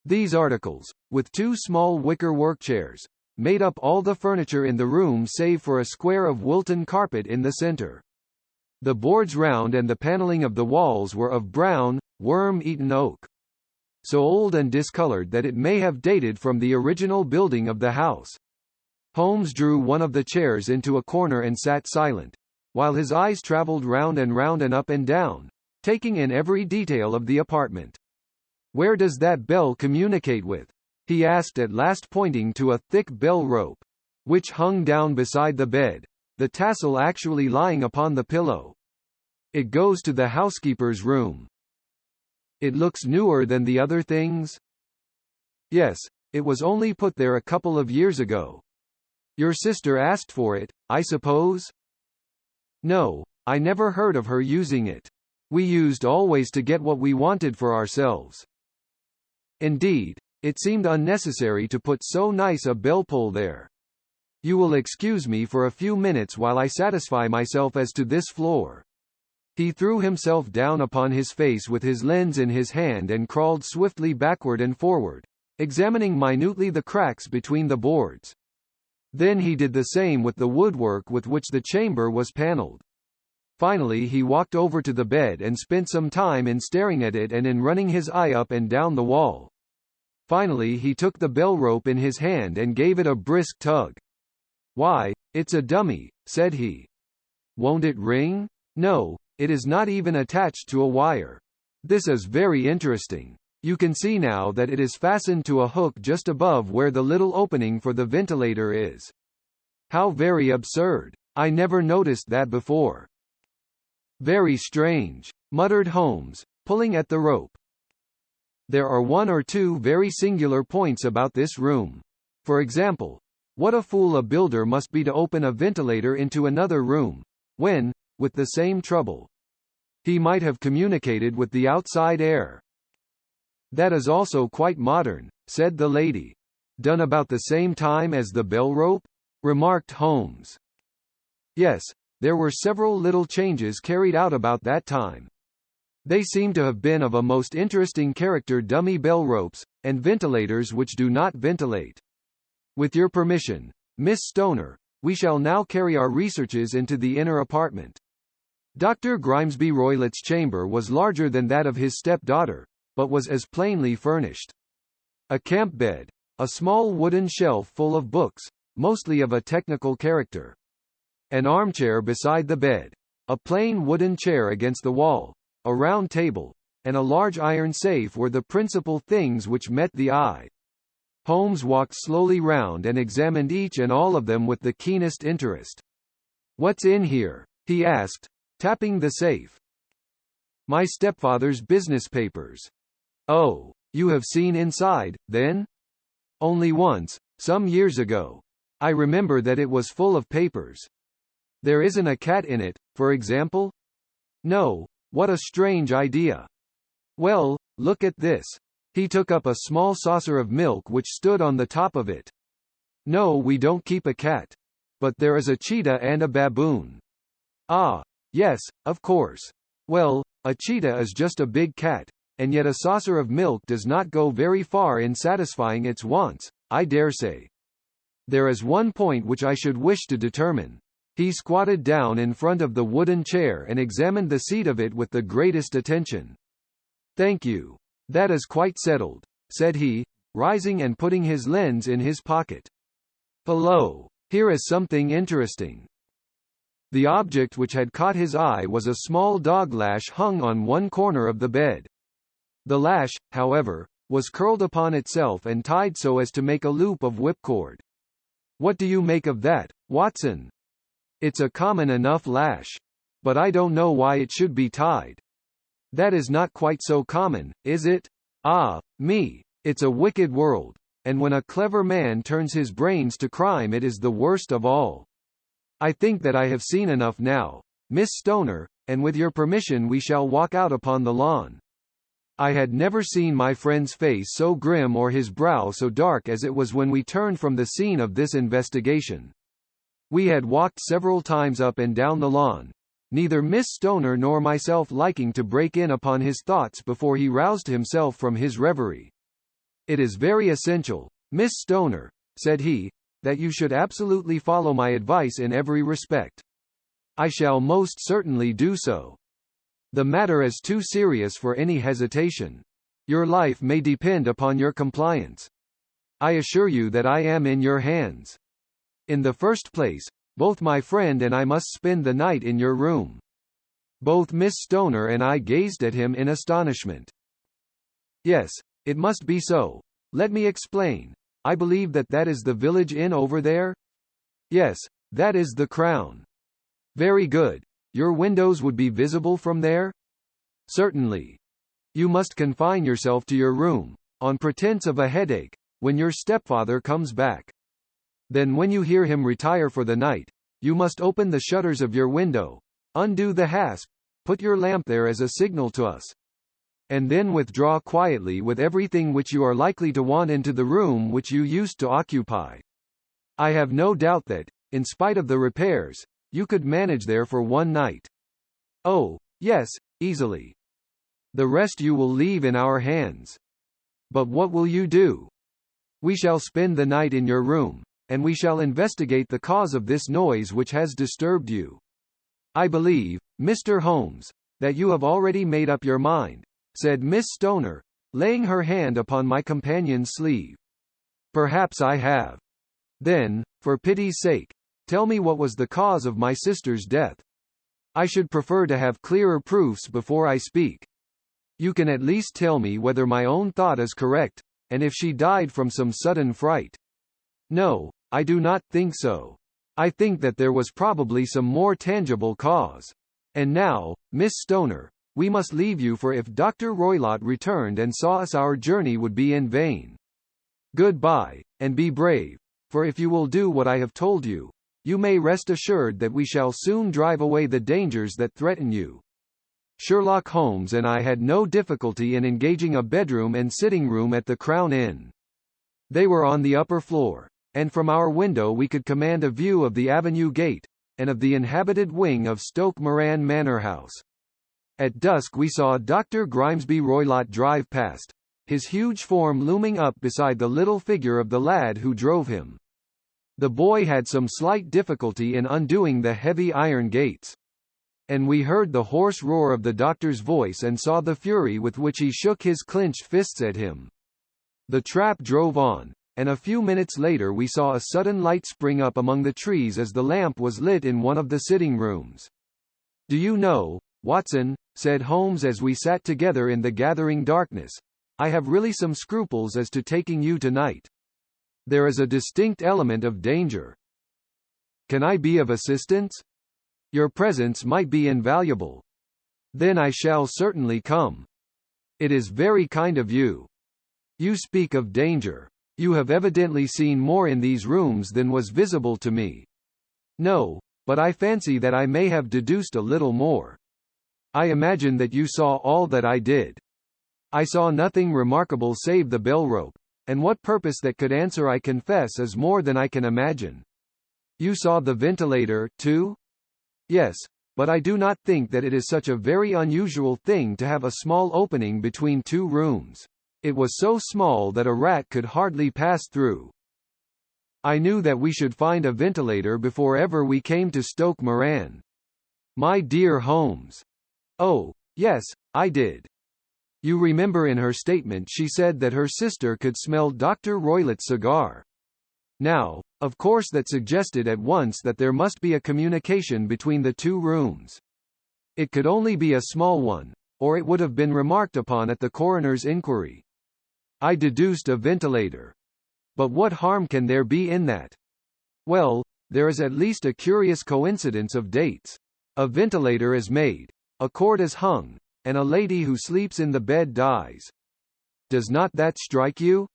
These articles, with 2 small wicker work chairs, made up all the furniture in the room save for a square of Wilton carpet in the center. The boards round and the paneling of the walls were of brown, worm-eaten oak, so old and discolored that it may have dated from the original building of the house. Holmes drew one of the chairs into a corner and sat silent, while his eyes traveled round and up and down, taking in every detail of the apartment. "Where does that bell communicate with?" he asked at last, pointing to a thick bell rope, which hung down beside the bed, the tassel actually lying upon the pillow. "It goes to the housekeeper's room." "It looks newer than the other things?" "Yes, it was only put there a couple of years ago." "Your sister asked for it, I suppose?" "No, I never heard of her using it. We used always to get what we wanted for ourselves." "Indeed, it seemed unnecessary to put so nice a bell-pull there. You will excuse me for a few minutes while I satisfy myself as to this floor." He threw himself down upon his face with his lens in his hand and crawled swiftly backward and forward, examining minutely the cracks between the boards. Then he did the same with the woodwork with which the chamber was paneled. Finally he walked over to the bed and spent some time in staring at it and in running his eye up and down the wall. Finally he took the bell rope in his hand and gave it a brisk tug. "Why, it's a dummy," said he. "Won't it ring?" "No, it is not even attached to a wire. This is very interesting. You can see now that it is fastened to a hook just above where the little opening for the ventilator is." "How very absurd. I never noticed that before." "Very strange," muttered Holmes, pulling at the rope. "There are 1 or 2 very singular points about this room. For example, what a fool a builder must be to open a ventilator into another room, when, with the same trouble, he might have communicated with the outside air." "That is also quite modern," said the lady. "Done about the same time as the bell rope?" remarked Holmes. "Yes, there were several little changes carried out about that time. They seem to have been of a most interesting character: dummy bell ropes, and ventilators which do not ventilate. With your permission, Miss Stoner, we shall now carry our researches into the inner apartment." Dr. Grimesby Roylott's chamber was larger than that of his stepdaughter, but was as plainly furnished. A camp bed, a small wooden shelf full of books, mostly of a technical character, an armchair beside the bed, a plain wooden chair against the wall, a round table, and a large iron safe were the principal things which met the eye. Holmes walked slowly round and examined each and all of them with the keenest interest. "What's in here?" he asked, tapping the safe. "My stepfather's business papers." "Oh, you have seen inside, then?" "Only once, some years ago. I remember that it was full of papers." "There isn't a cat in it, for example?" "No, what a strange idea." "Well, look at this." He took up a small saucer of milk which stood on the top of it. "No, we don't keep a cat. But there is a cheetah and a baboon." Ah, yes, of course. Well, a cheetah is just a big cat, and yet a saucer of milk does not go very far in satisfying its wants, I dare say. There is one point which I should wish to determine. He squatted down in front of the wooden chair and examined the seat of it with the greatest attention. Thank you. That is quite settled, said he, rising and putting his lens in his pocket. Hello. Here is something interesting. The object which had caught his eye was a small dog lash hung on one corner of the bed. The lash, however, was curled upon itself and tied so as to make a loop of whipcord. What do you make of that, Watson? It's a common enough lash. But I don't know why it should be tied. That is not quite so common, is it? Ah, me. It's a wicked world, and when a clever man turns his brains to crime it is the worst of all. I think that I have seen enough now, Miss Stoner, and with your permission we shall walk out upon the lawn. I had never seen my friend's face so grim or his brow so dark as it was when we turned from the scene of this investigation. We had walked several times up and down the lawn, neither Miss Stoner nor myself liking to break in upon his thoughts before he roused himself from his reverie. It is very essential, Miss Stoner, said he, that you should absolutely follow my advice in every respect. I shall most certainly do so. The matter is too serious for any hesitation. Your life may depend upon your compliance. I assure you that I am in your hands. In the first place, both my friend and I must spend the night in your room. Both Miss Stoner and I gazed at him in astonishment. Yes, it must be so. Let me explain. I believe that is the village inn over there? Yes, that is the Crown. Very good. Your windows would be visible from there? Certainly. You must confine yourself to your room, on pretense of a headache, when your stepfather comes back. Then when you hear him retire for the night, you must open the shutters of your window, undo the hasp, put your lamp there as a signal to us, and then withdraw quietly with everything which you are likely to want into the room which you used to occupy. I have no doubt that, in spite of the repairs, you could manage there for one night. Oh, yes, easily. The rest you will leave in our hands. But what will you do? We shall spend the night in your room, and we shall investigate the cause of this noise which has disturbed you. I believe, Mr. Holmes, that you have already made up your mind, said Miss Stoner, laying her hand upon my companion's sleeve. Perhaps I have. Then, for pity's sake, tell me what was the cause of my sister's death. I should prefer to have clearer proofs before I speak. You can at least tell me whether my own thought is correct, and if she died from some sudden fright. No, I do not think so. I think that there was probably some more tangible cause. And now, Miss Stoner, we must leave you, for if Dr. Roylott returned and saw us our journey would be in vain. Goodbye, and be brave, for if you will do what I have told you, you may rest assured that we shall soon drive away the dangers that threaten you. Sherlock Holmes and I had no difficulty in engaging a bedroom and sitting room at the Crown Inn. They were on the upper floor, and from our window we could command a view of the Avenue Gate, and of the inhabited wing of Stoke Moran Manor House. At dusk we saw Dr. Grimesby Roylott drive past, his huge form looming up beside the little figure of the lad who drove him. The boy had some slight difficulty in undoing the heavy iron gates. And we heard the hoarse roar of the doctor's voice and saw the fury with which he shook his clenched fists at him. The trap drove on, and a few minutes later we saw a sudden light spring up among the trees as the lamp was lit in one of the sitting rooms. Do you know, Watson, said Holmes as we sat together in the gathering darkness, I have really some scruples as to taking you tonight. There is a distinct element of danger. Can I be of assistance? Your presence might be invaluable. Then I shall certainly come. It is very kind of you. You speak of danger. You have evidently seen more in these rooms than was visible to me. No, but I fancy that I may have deduced a little more. I imagine that you saw all that I did. I saw nothing remarkable save the bell rope, and what purpose that could answer I confess is more than I can imagine. You saw the ventilator, too? Yes, but I do not think that it is such a very unusual thing to have a small opening between two rooms. It was so small that a rat could hardly pass through. I knew that we should find a ventilator before ever we came to Stoke Moran. My dear Holmes. Oh, yes, I did. You remember in her statement she said that her sister could smell Dr. Roylett's cigar. Now, of course that suggested at once that there must be a communication between the two rooms. It could only be a small one, or it would have been remarked upon at the coroner's inquiry. I deduced a ventilator. But what harm can there be in that? Well, there is at least a curious coincidence of dates. A ventilator is made, a cord is hung, and a lady who sleeps in the bed dies. Does not that strike you?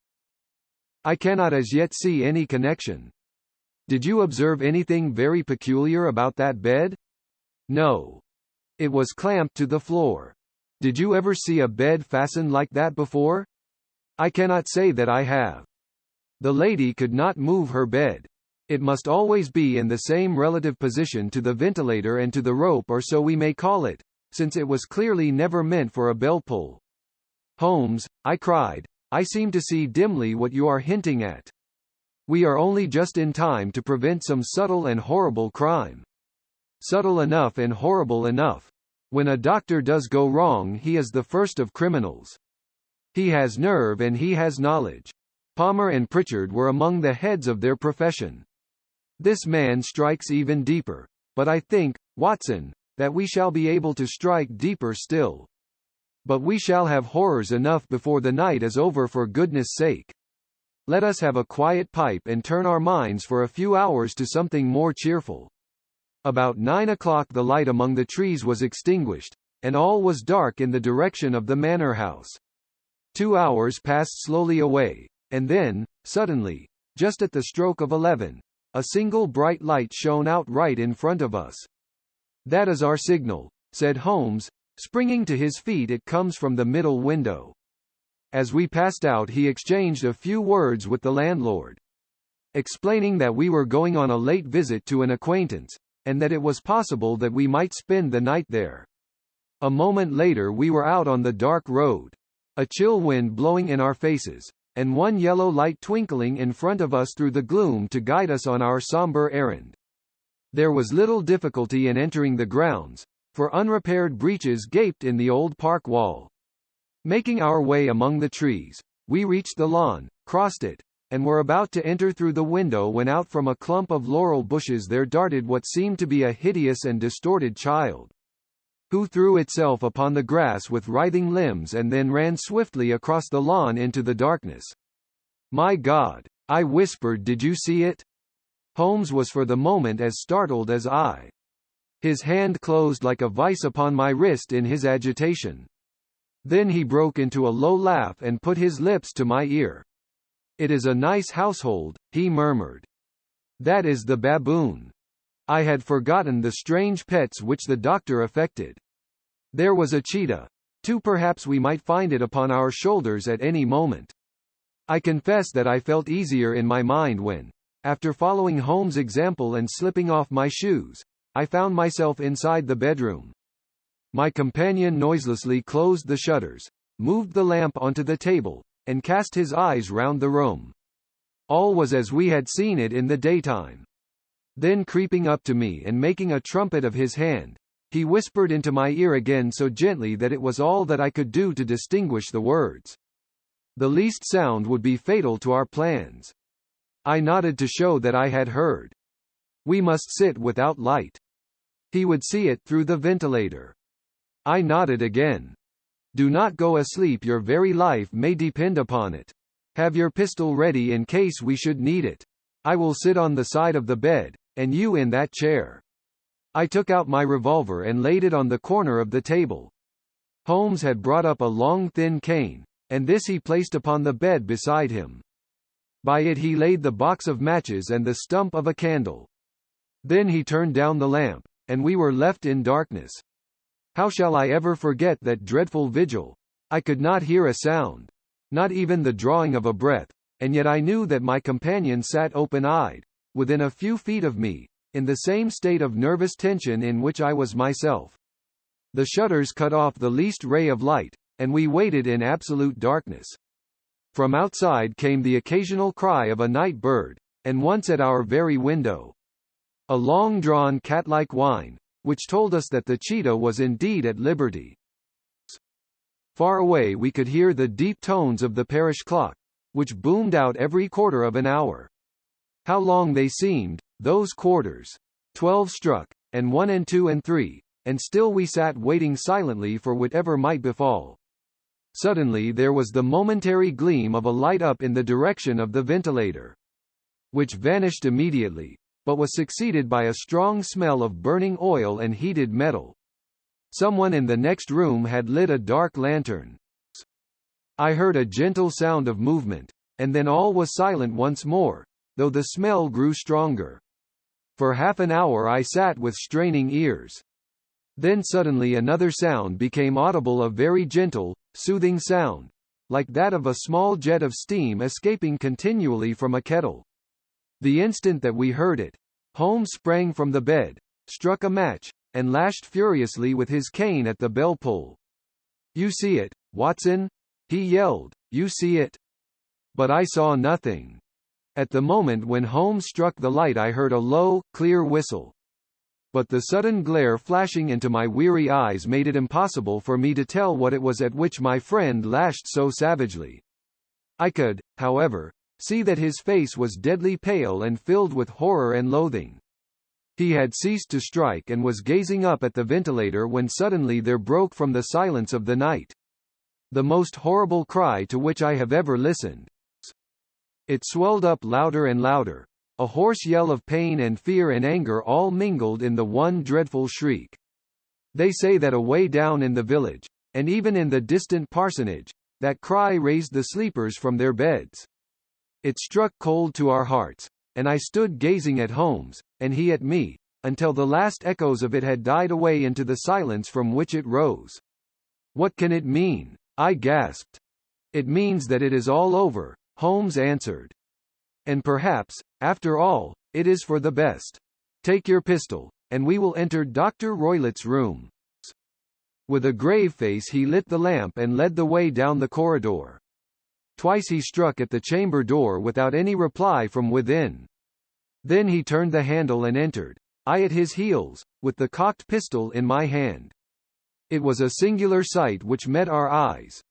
I cannot as yet see any connection. Did you observe anything very peculiar about that bed? No. It was clamped to the floor. Did you ever see a bed fastened like that before? I cannot say that I have. The lady could not move her bed. It must always be in the same relative position to the ventilator and to the rope, or so we may call it, since it was clearly never meant for a bell pull. Holmes, I cried, I seem to see dimly what you are hinting at. We are only just in time to prevent some subtle and horrible crime. Subtle enough and horrible enough. When a doctor does go wrong, he is the first of criminals. He has nerve and he has knowledge. Palmer and Pritchard were among the heads of their profession. This man strikes even deeper, but I think, Watson, that we shall be able to strike deeper still. But we shall have horrors enough before the night is over, for goodness sake. Let us have a quiet pipe and turn our minds for a few hours to something more cheerful. About 9 o'clock the light among the trees was extinguished, and all was dark in the direction of the manor house. 2 hours passed slowly away, and then, suddenly, just at the stroke of 11, a single bright light shone out right in front of us. That is our signal, said Holmes, springing to his feet. It comes from the middle window. As we passed out he exchanged a few words with the landlord, explaining that we were going on a late visit to an acquaintance, and that it was possible that we might spend the night there. A moment later we were out on the dark road, a chill wind blowing in our faces, and one yellow light twinkling in front of us through the gloom to guide us on our somber errand. There was little difficulty in entering the grounds, for unrepaired breaches gaped in the old park wall. Making our way among the trees, we reached the lawn, crossed it, and were about to enter through the window when out from a clump of laurel bushes there darted what seemed to be a hideous and distorted child, who threw itself upon the grass with writhing limbs and then ran swiftly across the lawn into the darkness. My God, I whispered, did you see it? Holmes was for the moment as startled as I. His hand closed like a vice upon my wrist in his agitation. Then he broke into a low laugh and put his lips to my ear. It is a nice household, he murmured. That is the baboon. I had forgotten the strange pets which the doctor affected. There was a cheetah, too. Perhaps we might find it upon our shoulders at any moment. I confess that I felt easier in my mind when, after following Holmes' example and slipping off my shoes, I found myself inside the bedroom. My companion noiselessly closed the shutters, moved the lamp onto the table, and cast his eyes round the room. All was as we had seen it in the daytime. Then creeping up to me and making a trumpet of his hand, he whispered into my ear again so gently that it was all that I could do to distinguish the words. The least sound would be fatal to our plans. I nodded to show that I had heard. We must sit without light. He would see it through the ventilator. I nodded again. Do not go asleep, your very life may depend upon it. Have your pistol ready in case we should need it. I will sit on the side of the bed, and you in that chair. I took out my revolver and laid it on the corner of the table. Holmes had brought up a long thin cane, and this he placed upon the bed beside him. By it he laid the box of matches and the stump of a candle. Then he turned down the lamp, and we were left in darkness. How shall I ever forget that dreadful vigil? I could not hear a sound, not even the drawing of a breath, and yet I knew that my companion sat open-eyed, within a few feet of me, in the same state of nervous tension in which I was myself. The shutters cut off the least ray of light, and we waited in absolute darkness. From outside came the occasional cry of a night bird, and once at our very window. A long-drawn cat-like whine, which told us that the cheetah was indeed at liberty. Far away we could hear the deep tones of the parish clock, which boomed out every quarter of an hour. How long they seemed, those quarters! 12 struck, and 1 and 2 and 3, and still we sat waiting silently for whatever might befall. Suddenly there was the momentary gleam of a light up in the direction of the ventilator, which vanished immediately, but was succeeded by a strong smell of burning oil and heated metal. Someone in the next room had lit a dark lantern. I heard a gentle sound of movement, and then all was silent once more, though the smell grew stronger. For half an hour I sat with straining ears. Then suddenly another sound became audible, a very gentle, soothing sound, like that of a small jet of steam escaping continually from a kettle. The instant that we heard it, Holmes sprang from the bed, struck a match, and lashed furiously with his cane at the bell pull. "You see it, Watson?" he yelled. "You see it?" But I saw nothing. At the moment when Holmes struck the light I heard a low, clear whistle. But the sudden glare flashing into my weary eyes made it impossible for me to tell what it was at which my friend lashed so savagely. I could, however, see that his face was deadly pale and filled with horror and loathing. He had ceased to strike and was gazing up at the ventilator when suddenly there broke from the silence of the night the most horrible cry to which I have ever listened. It swelled up louder and louder, a hoarse yell of pain and fear and anger all mingled in the one dreadful shriek. They say that away down in the village, and even in the distant parsonage, that cry raised the sleepers from their beds. It struck cold to our hearts, and I stood gazing at Holmes, and he at me, until the last echoes of it had died away into the silence from which it rose. "What can it mean?" I gasped. "It means that it is all over," Holmes answered. "And perhaps, after all, it is for the best. Take your pistol, and we will enter Dr. Roylott's room." With a grave face he lit the lamp and led the way down the corridor. Twice he struck at the chamber door without any reply from within. Then he turned the handle and entered, I at his heels, with the cocked pistol in my hand. It was a singular sight which met our eyes.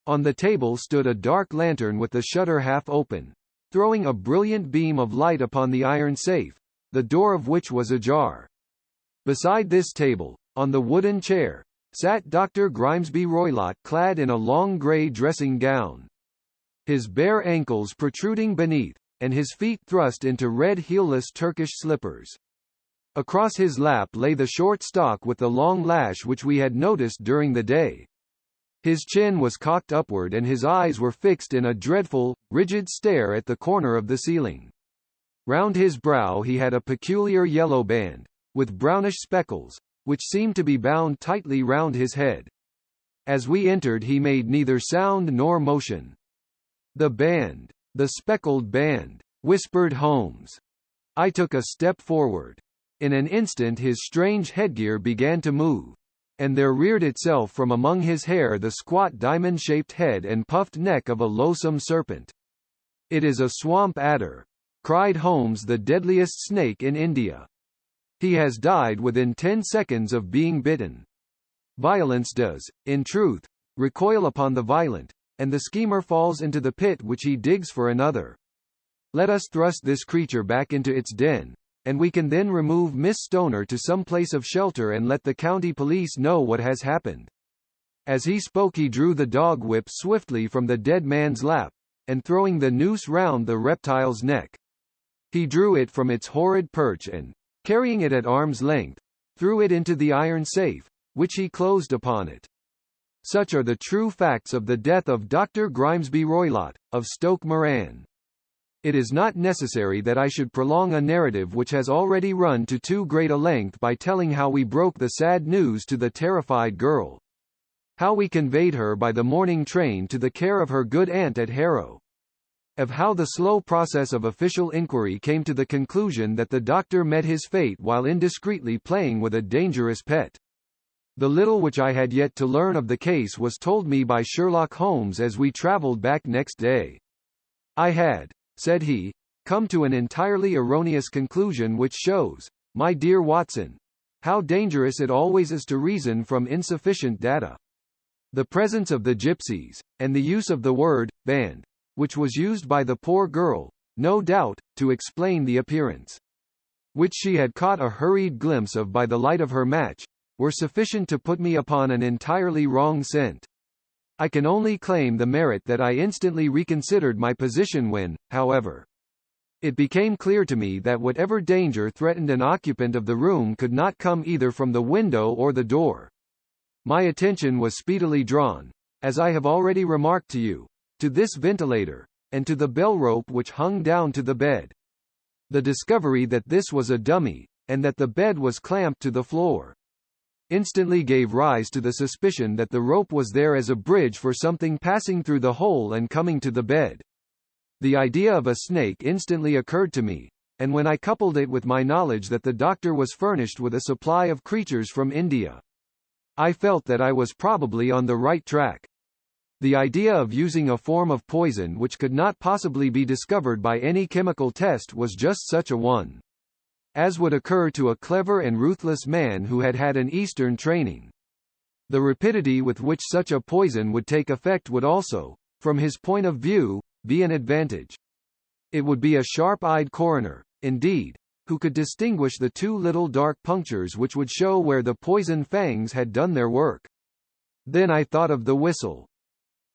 On the table stood a dark lantern with the shutter half open, throwing a brilliant beam of light upon the iron safe, the door of which was ajar. Beside this table, on the wooden chair, sat Dr. Grimesby Roylott clad in a long grey dressing gown, his bare ankles protruding beneath, and his feet thrust into red heelless Turkish slippers. Across his lap lay the short stock with the long lash which we had noticed during the day. His chin was cocked upward and his eyes were fixed in a dreadful, rigid stare at the corner of the ceiling. Round his brow he had a peculiar yellow band, with brownish speckles, which seemed to be bound tightly round his head. As we entered he made neither sound nor motion. "The band, the speckled band," whispered Holmes. I took a step forward. In an instant his strange headgear began to move, and there reared itself from among his hair the squat diamond-shaped head and puffed neck of a loathsome serpent. "It is a swamp adder," cried Holmes, "the deadliest snake in India. He has died within 10 seconds of being bitten. Violence does, in truth, recoil upon the violent, and the schemer falls into the pit which he digs for another. Let us thrust this creature back into its den, and we can then remove Miss Stoner to some place of shelter and let the county police know what has happened." As he spoke he drew the dog whip swiftly from the dead man's lap, and throwing the noose round the reptile's neck, he drew it from its horrid perch and, carrying it at arm's length, threw it into the iron safe, which he closed upon it. Such are the true facts of the death of Dr. Grimesby Roylott, of Stoke Moran. It is not necessary that I should prolong a narrative which has already run to too great a length by telling how we broke the sad news to the terrified girl. How we conveyed her by the morning train to the care of her good aunt at Harrow. of how the slow process of official inquiry came to the conclusion that the doctor met his fate while indiscreetly playing with a dangerous pet. The little which I had yet to learn of the case was told me by Sherlock Holmes as we travelled back next day. I had, said he, come to an entirely erroneous conclusion which shows, my dear Watson, how dangerous it always is to reason from insufficient data. The presence of the gypsies, and the use of the word, band, which was used by the poor girl, no doubt, to explain the appearance, which she had caught a hurried glimpse of by the light of her match, were sufficient to put me upon an entirely wrong scent. I can only claim the merit that I instantly reconsidered my position when, however, it became clear to me that whatever danger threatened an occupant of the room could not come either from the window or the door. My attention was speedily drawn, as I have already remarked to you, to this ventilator, and to the bell rope which hung down to the bed. The discovery that this was a dummy, and that the bed was clamped to the floor, instantly gave rise to the suspicion that the rope was there as a bridge for something passing through the hole and coming to the bed. The idea of a snake instantly occurred to me, and when I coupled it with my knowledge that the doctor was furnished with a supply of creatures from India, I felt that I was probably on the right track. The idea of using a form of poison which could not possibly be discovered by any chemical test was just such a one as would occur to a clever and ruthless man who had had an Eastern training. The rapidity with which such a poison would take effect would also, from his point of view, be an advantage. It would be a sharp-eyed coroner, indeed, who could distinguish the two little dark punctures which would show where the poison fangs had done their work. Then I thought of the whistle.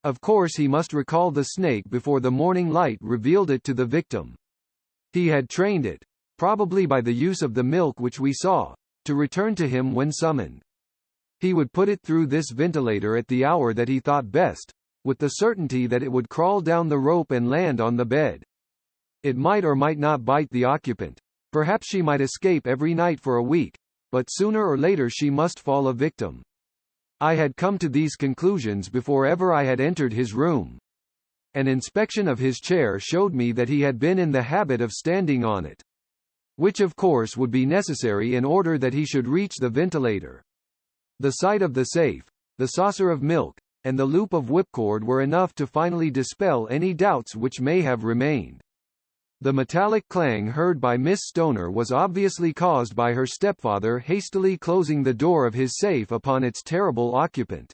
Of course he must recall the snake before the morning light revealed it to the victim. He had trained it, probably by the use of the milk which we saw, to return to him when summoned. He would put it through this ventilator at the hour that he thought best, with the certainty that it would crawl down the rope and land on the bed. It might or might not bite the occupant. Perhaps she might escape every night for a week, but sooner or later she must fall a victim. I had come to these conclusions before ever I had entered his room. An inspection of his chair showed me that he had been in the habit of standing on it, which of course would be necessary in order that he should reach the ventilator. The sight of the safe, the saucer of milk, and the loop of whipcord were enough to finally dispel any doubts which may have remained. The metallic clang heard by Miss Stoner was obviously caused by her stepfather hastily closing the door of his safe upon its terrible occupant.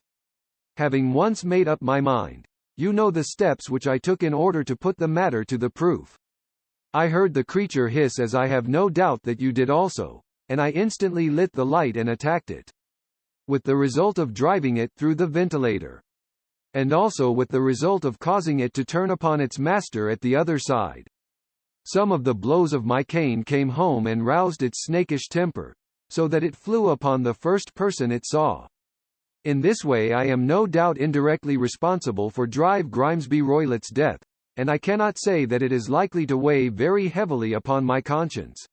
Having once made up my mind, you know the steps which I took in order to put the matter to the proof. I heard the creature hiss, as I have no doubt that you did also, and I instantly lit the light and attacked it, with the result of driving it through the ventilator, and also with the result of causing it to turn upon its master at the other side. Some of the blows of my cane came home and roused its snakish temper, so that it flew upon the first person it saw. In this way I am no doubt indirectly responsible for Drive Grimesby Roylett's death, and I cannot say that it is likely to weigh very heavily upon my conscience.